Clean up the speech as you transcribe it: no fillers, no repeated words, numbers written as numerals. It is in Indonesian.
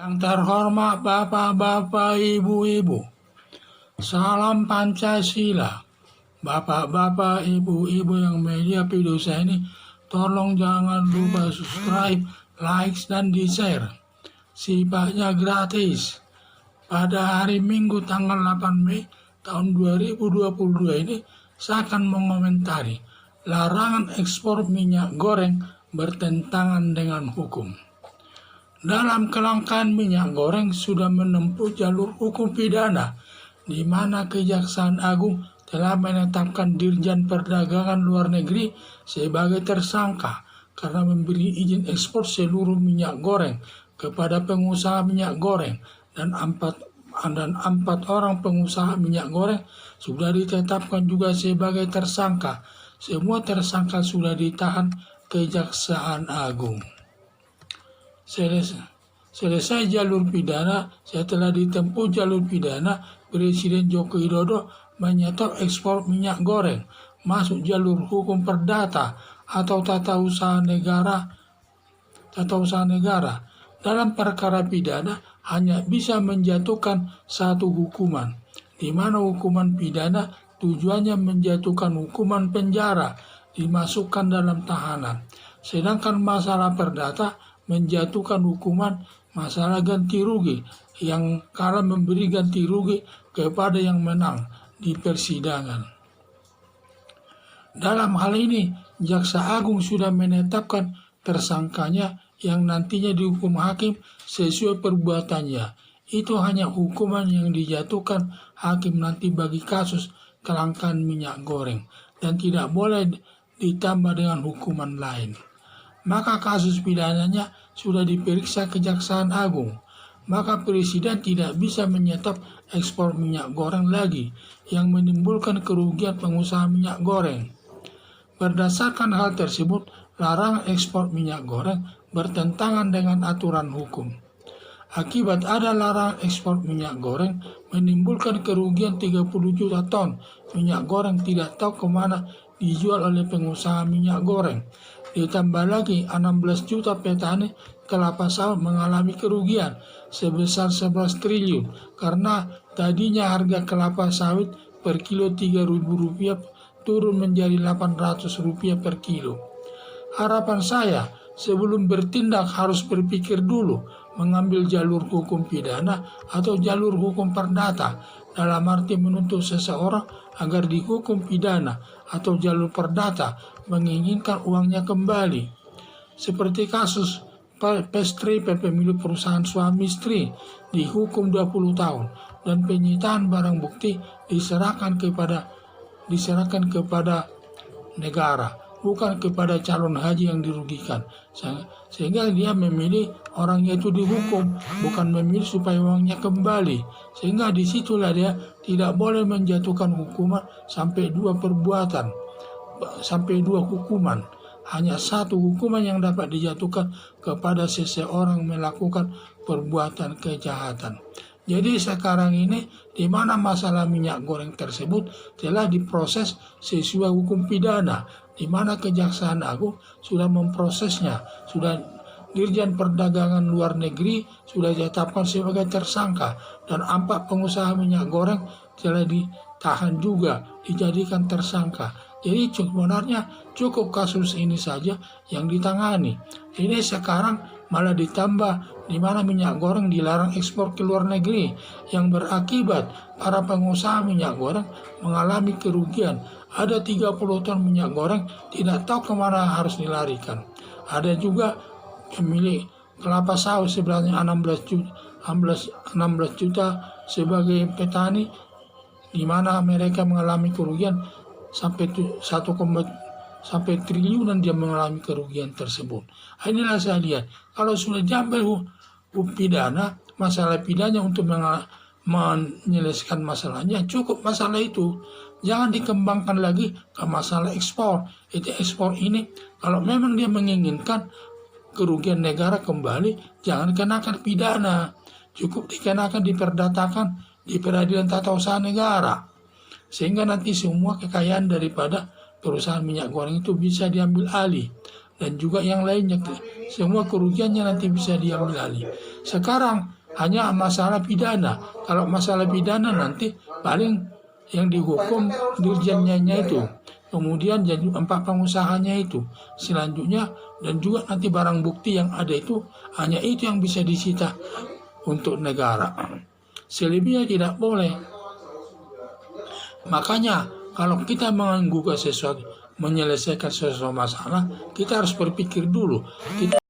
Yang terhormat Bapak-Bapak, Ibu-Ibu, salam Pancasila. Bapak-bapak, ibu-ibu yang media video saya ini, tolong jangan lupa subscribe, like, dan di-share. Sifatnya gratis. Pada hari Minggu tanggal 8 Mei tahun 2022 ini, saya akan mengomentari larangan ekspor minyak goreng bertentangan dengan hukum. Dalam kelangkaan minyak goreng sudah menempuh jalur hukum pidana, di mana Kejaksaan Agung telah menetapkan Dirjen Perdagangan Luar Negeri sebagai tersangka karena memberi izin ekspor seluruh minyak goreng kepada pengusaha minyak goreng dan empat orang pengusaha minyak goreng sudah ditetapkan juga sebagai tersangka. Semua tersangka sudah ditahan Kejaksaan Agung. Selesai jalur pidana, setelah ditempuh jalur pidana, Presiden Joko Widodo menyetop ekspor minyak goreng masuk jalur hukum perdata atau tata usaha negara. Dalam perkara pidana hanya bisa menjatuhkan satu hukuman, di mana hukuman pidana tujuannya menjatuhkan hukuman penjara, dimasukkan dalam tahanan. Sedangkan masalah perdata menjatuhkan hukuman masalah ganti rugi, yang kalah memberi ganti rugi kepada yang menang di persidangan. Dalam hal ini, Jaksa Agung sudah menetapkan tersangkanya yang nantinya dihukum hakim sesuai perbuatannya. Itu hanya hukuman yang dijatuhkan hakim nanti bagi kasus kelangkaan minyak goreng dan tidak boleh ditambah dengan hukuman lain. Maka kasus pidananya sudah diperiksa Kejaksaan Agung. Maka Presiden tidak bisa menyetop ekspor minyak goreng lagi yang menimbulkan kerugian pengusaha minyak goreng. Berdasarkan hal tersebut, larangan ekspor minyak goreng bertentangan dengan aturan hukum. Akibat ada larangan ekspor minyak goreng menimbulkan kerugian 30 juta ton minyak goreng tidak tahu kemana dijual oleh pengusaha minyak goreng. Ditambah lagi 16 juta petani kelapa sawit mengalami kerugian sebesar 11 triliun karena tadinya harga kelapa sawit per kilo Rp3.000 turun menjadi Rp800 per kilo. Harapan saya, sebelum bertindak harus berpikir dulu mengambil jalur hukum pidana atau jalur hukum perdata, dalam arti menuntut seseorang agar dihukum pidana atau jalur perdata menginginkan uangnya kembali. Seperti kasus Pestri pemilu perusahaan suami istri dihukum 20 tahun dan penyitaan barang bukti diserahkan kepada negara, bukan kepada calon haji yang dirugikan. Sehingga dia memilih orangnya itu dihukum, bukan memilih supaya uangnya kembali. Sehingga disitulah dia tidak boleh menjatuhkan hukuman sampai 2 perbuatan, sampai 2 hukuman. Hanya satu hukuman yang dapat dijatuhkan kepada seseorang melakukan perbuatan kejahatan. Jadi sekarang ini di mana masalah minyak goreng tersebut telah diproses sesuai hukum pidana, di mana Kejaksaan Agung sudah memprosesnya, sudah Dirjen Perdagangan Luar Negeri sudah ditetapkan sebagai tersangka dan 4 pengusaha minyak goreng telah ditahan juga, dijadikan tersangka. Jadi sebenarnya cukup kasus ini saja yang ditangani. Ini sekarang malah ditambah di mana minyak goreng dilarang ekspor ke luar negeri yang berakibat para pengusaha minyak goreng mengalami kerugian. Ada 30 ton minyak goreng tidak tahu kemana harus dilarikan. Ada juga pemilik kelapa sawit sebenarnya 16 juta sebagai petani, di mana mereka mengalami kerugian sampai triliunan dia mengalami kerugian tersebut. Inilah saya lihat, kalau sudah diambil pidana, masalah pidana untuk menyelesaikan masalahnya, cukup masalah itu. Jangan dikembangkan lagi ke masalah ekspor. Itu ekspor ini, kalau memang dia menginginkan kerugian negara kembali, jangan kenakan pidana. Cukup dikenakan, diperdatakan di peradilan tata usaha negara. Sehingga nanti semua kekayaan daripada perusahaan minyak goreng itu bisa diambil alih. dan juga yang lainnya. Semua kerugiannya nanti bisa diambil alih. Sekarang hanya masalah pidana. Kalau masalah pidana nanti paling yang dihukum dirjennya itu, kemudian jadi 4 pengusahanya itu, selanjutnya, dan juga nanti barang bukti yang ada itu hanya itu yang bisa disita untuk negara. Selebihnya tidak boleh. Makanya kalau kita menggugah sesuatu, menyelesaikan sesuatu masalah, kita harus berpikir dulu. Kita